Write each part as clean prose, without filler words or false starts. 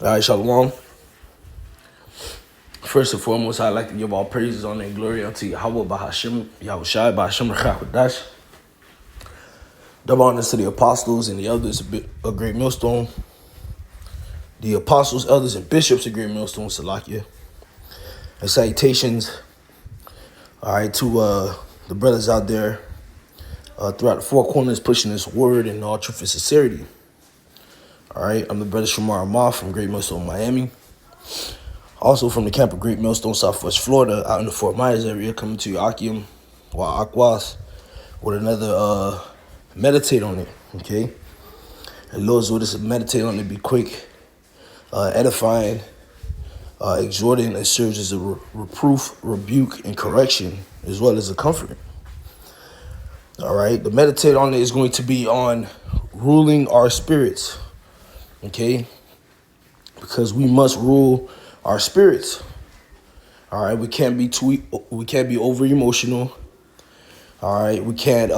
All right, Shalom. First and foremost, I'd like to give all praises, honor, and glory unto Yahweh Bahashim, Yahushai Bahashim Rachawadash. Double honors to the apostles and the elders of Great Millstone, the apostles, elders, and bishops of Great Millstone, Salakia. And salutations, all right, to the brothers out there throughout the four corners pushing this word in all truth and sincerity. All right, I'm the brother Shamar Amar from Great Millstone, Miami. Also from the camp of Great Millstone, Southwest Florida, out in the Fort Myers area, coming to you, Akim, or Aquas, with another meditate on it, okay? And Lord's will just meditate on it, be quick, edifying, exhorting, and serves as a reproof, rebuke, and correction, as well as a comfort. All right, the meditate on it is going to be on ruling our spirits, okay? Because we must rule our spirits. All right, we can't be over emotional. All right, we can't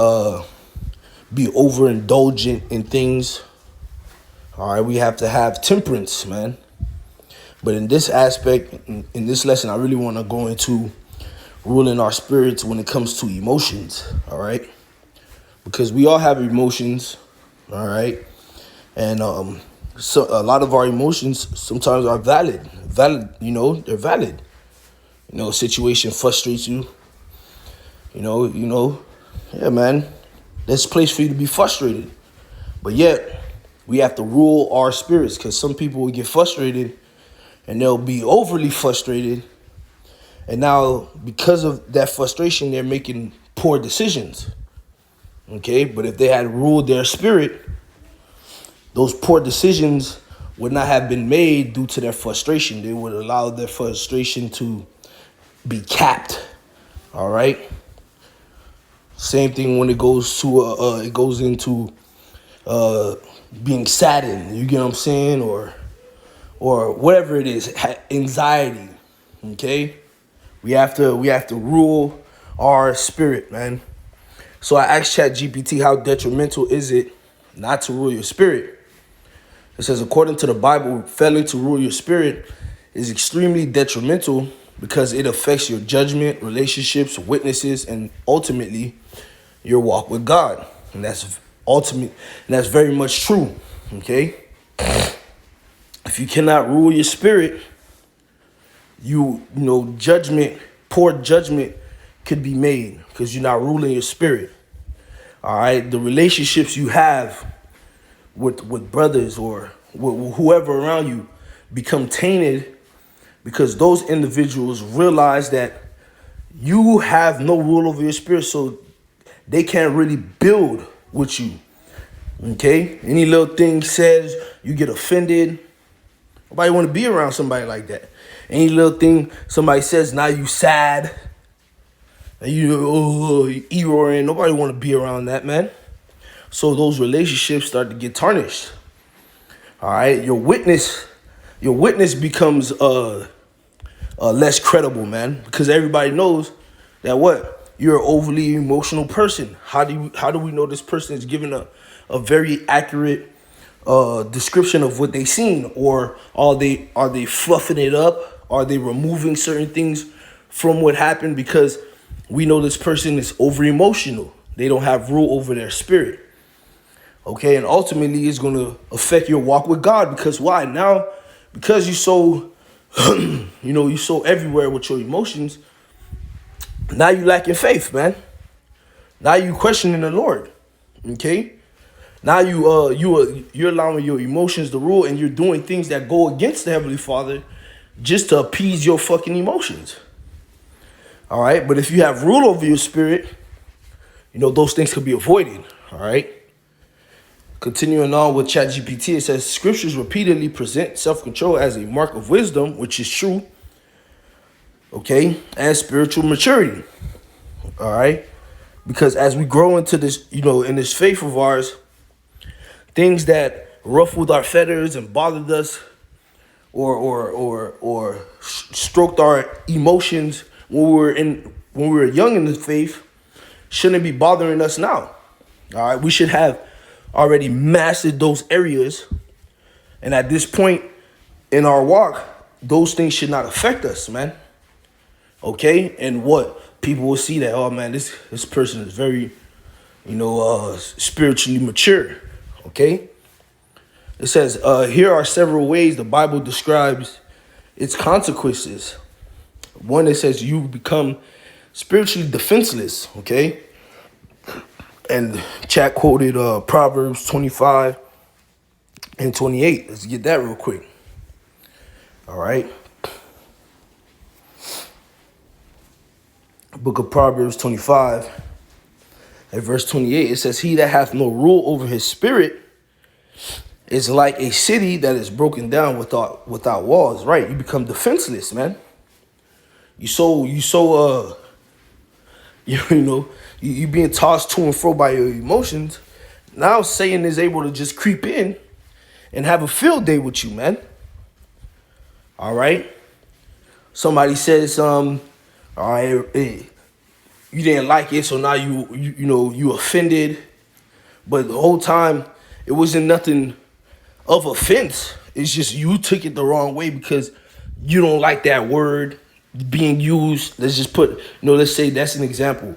be overindulgent in things. All right, we have to have temperance, man. But in this aspect, in this lesson, I really want to go into ruling our spirits when it comes to emotions. All right, because we all have emotions. All right, and so a lot of our emotions sometimes are valid, they're valid. A situation frustrates you. Yeah, man, there's a place for you to be frustrated. But yet, we have to rule our spirits, because some people will get frustrated and they'll be overly frustrated. And now, because of that frustration, they're making poor decisions. Okay, but if they had ruled their spirit, those poor decisions would not have been made due to their frustration. They would allow their frustration to be capped. All right. Same thing when it goes into being saddened. You get what I'm saying, or whatever it is, anxiety. Okay, we have to rule our spirit, man. So I asked ChatGPT, how detrimental is it not to rule your spirit? It says, according to the Bible, failing to rule your spirit is extremely detrimental because it affects your judgment, relationships, witnesses, and ultimately your walk with God. And that's very much true. Okay? If you cannot rule your spirit, poor judgment could be made because you're not ruling your spirit. All right? The relationships you have with brothers or whoever around you become tainted because those individuals realize that you have no rule over your spirit, so they can't really build with you. Okay? Any little thing says, you get offended. Nobody want to be around somebody like that. Any little thing somebody says, now you sad. And you eroing. Nobody want to be around that, man. So those relationships start to get tarnished. All right, your witness becomes less credible, man, because everybody knows that you're an overly emotional person. How do we know this person is giving a very accurate description of what they seen, or are they fluffing it up? Are they removing certain things from what happened because we know this person is over emotional? They don't have rule over their spirit. Okay, and ultimately it's going to affect your walk with God, because why? Now, because you're so, you're so everywhere with your emotions, now you lacking faith, man. Now you questioning the Lord, okay? Now you're allowing your emotions to rule, and you're doing things that go against the Heavenly Father just to appease your fucking emotions. All right, but if you have rule over your spirit, those things could be avoided, all right? Continuing on with ChatGPT, it says, scriptures repeatedly present self-control as a mark of wisdom, which is true, okay, and spiritual maturity, all right? Because as we grow into this, in this faith of ours, things that ruffled our feathers and bothered us or stroked our emotions when we were young in the faith shouldn't be bothering us now, all right? We should have already mastered those areas, and at this point in our walk, those things should not affect us, man. Okay? And what? People will see that, oh man, this person is very, spiritually mature. Okay? It says, here are several ways the Bible describes its consequences. One, it says you become spiritually defenseless, okay? And chat quoted Proverbs 25 and 28. Let's get that real quick. All right. Book of Proverbs 25 and verse 28, it says, he that hath no rule over his spirit is like a city that is broken down without walls. Right? You become defenseless, man. You being tossed to and fro by your emotions. Now Satan is able to just creep in and have a field day with you, man. All right. Somebody says, all right, hey, you didn't like it, so now you offended. But the whole time it wasn't nothing of offense. It's just you took it the wrong way because you don't like that word being used. Let's just let's say that's an example.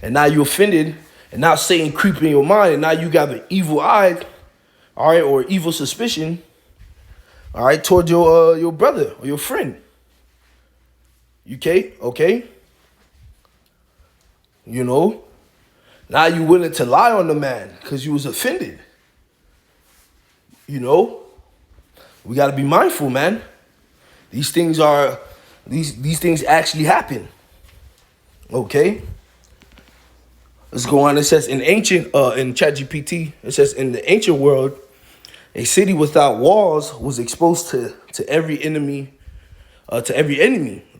And now you offended, and now Satan creep in your mind, and now you got an evil eye, all right, or evil suspicion, all right, toward your brother or your friend. Okay? Now you willing to lie on the man because you was offended. We got to be mindful, man. These things actually happen. Okay? Let's go on. It says in ChatGPT, it says in the ancient world, a city without walls was exposed to every enemy,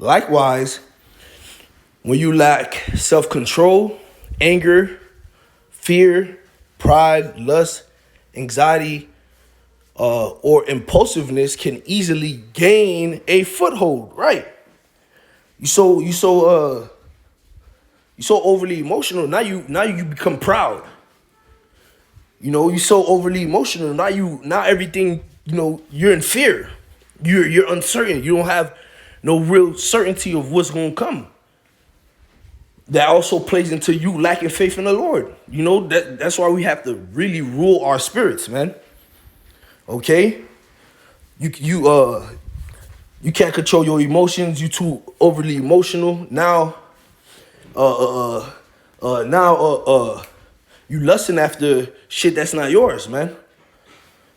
Likewise, when you lack self-control, anger, fear, pride, lust, anxiety, or impulsiveness can easily gain a foothold. Right? You so overly emotional. Now you become proud. You so overly emotional. Now everything, you're in fear. You're uncertain. You don't have no real certainty of what's going to come. That also plays into you lacking faith in the Lord. That's why we have to really rule our spirits, man. Okay? You can't control your emotions. You too overly emotional. Now you lusting after shit that's not yours, man.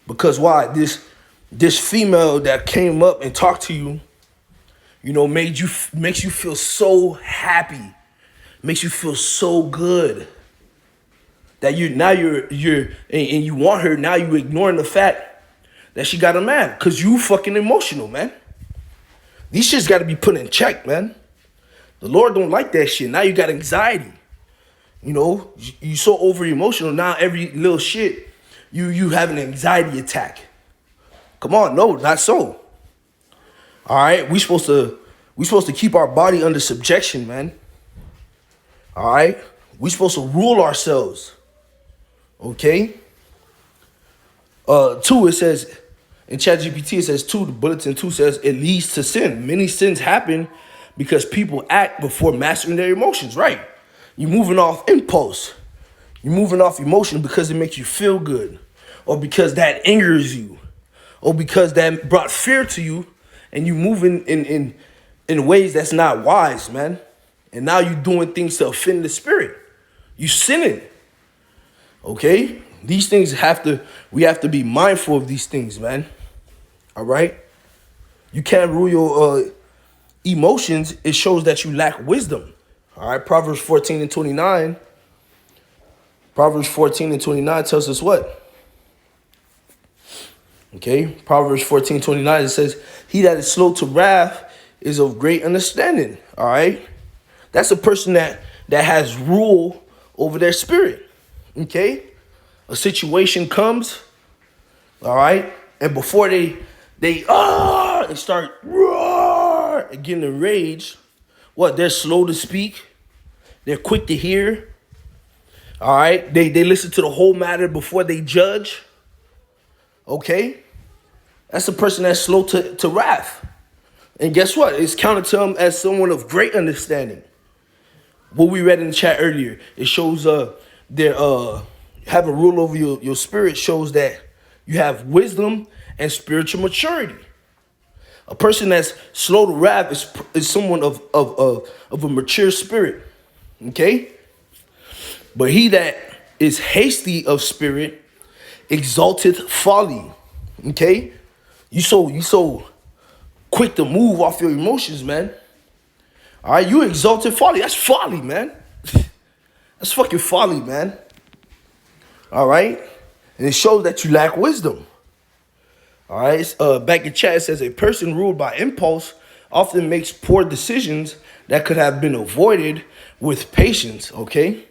Because why? This female that came up and talked to you, makes you feel so happy, makes you feel so good that you're and you want her. Now you ignoring the fact that she got a man because you fucking emotional, man. These shits got to be put in check, man. The Lord don't like that shit. Now you got anxiety. You so over emotional. Now every little shit, you have an anxiety attack. Come on, no, not so. All right, we supposed to keep our body under subjection, man. All right, we supposed to rule ourselves. Okay. 2, it says in ChatGPT, it says 2. The bulletin 2 says it leads to sin. Many sins happen because people act before mastering their emotions. Right. You're moving off impulse. You're moving off emotion because it makes you feel good, or because that angers you, or because that brought fear to you, and you moving in ways that's not wise, man. And now you're doing things to offend the spirit. You sinning. Okay? These things we have to be mindful of these things, man. All right? You can't rule your emotions. It shows that you lack wisdom. All right? Proverbs 14 and 29 tells us what? Okay? Proverbs 14:29, it says, he that is slow to wrath is of great understanding. All right? That's a person that has rule over their spirit. Okay? A situation comes, all right? And before they start getting enraged, they're slow to speak. They're quick to hear. All right? They listen to the whole matter before they judge. Okay? That's a person that's slow to wrath. And guess what? It's counted to them as someone of great understanding. What we read in the chat earlier, it shows their having rule over your spirit shows that you have wisdom and spiritual maturity. A person that's slow to wrath is someone of a mature spirit. Okay? But he that is hasty of spirit exalteth folly. Okay? You so quick to move off your emotions, man. All right, you exalted folly. That's folly, man. That's fucking folly, man. All right? And it shows that you lack wisdom. All right? Back in chat, it says, a person ruled by impulse often makes poor decisions that could have been avoided with patience, okay?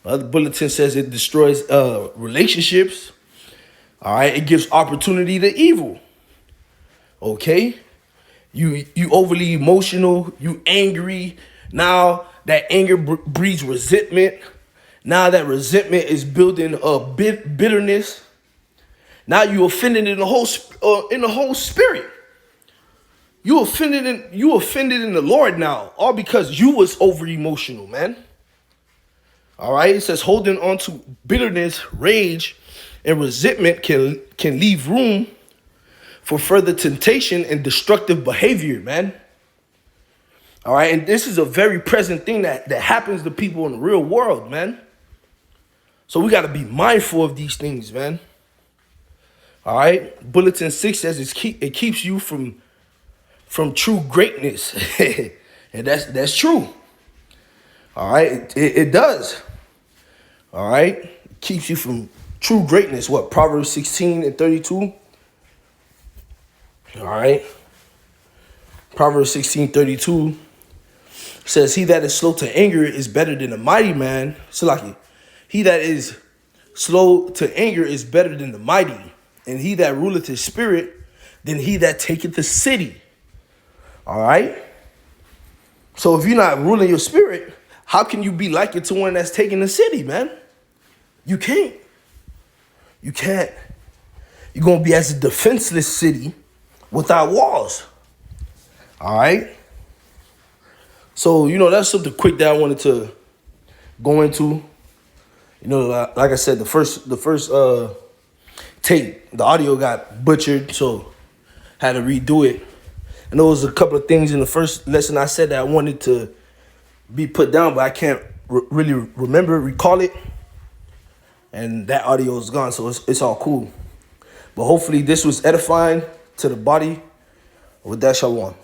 The bulletin says it destroys relationships. All right? It gives opportunity to evil. Okay? You overly emotional, you angry. Now that anger breeds resentment. Now that resentment is building a bitterness. Now you offended in the whole spirit. You offended in the Lord now, all because you was over emotional, man. All right, it says holding on to bitterness, rage, and resentment can leave room for further temptation and destructive behavior, man. All right, and this is a very present thing that happens to people in the real world, man. So we got to be mindful of these things, man. All right, Bulletin 6 says it keeps you from true greatness, and that's true. All right, it does. All right, it keeps you from true greatness. What, Proverbs 16:32? All right. Proverbs 16:32 says, he that is slow to anger is better than a mighty man. Salaki. He that is slow to anger is better than the mighty, and he that ruleth his spirit than he that taketh the city. All right. So if you're not ruling your spirit, how can you be likened to one that's taking the city, man? You can't. You can't. You're going to be as a defenseless city without walls. All right. So, that's something quick that I wanted to go into. Like I said, the first tape, the audio got butchered, so had to redo it. And there was a couple of things in the first lesson I said that I wanted to be put down, but I can't really recall it. And that audio is gone, so it's all cool. But hopefully this was edifying to the body. With that, shalom.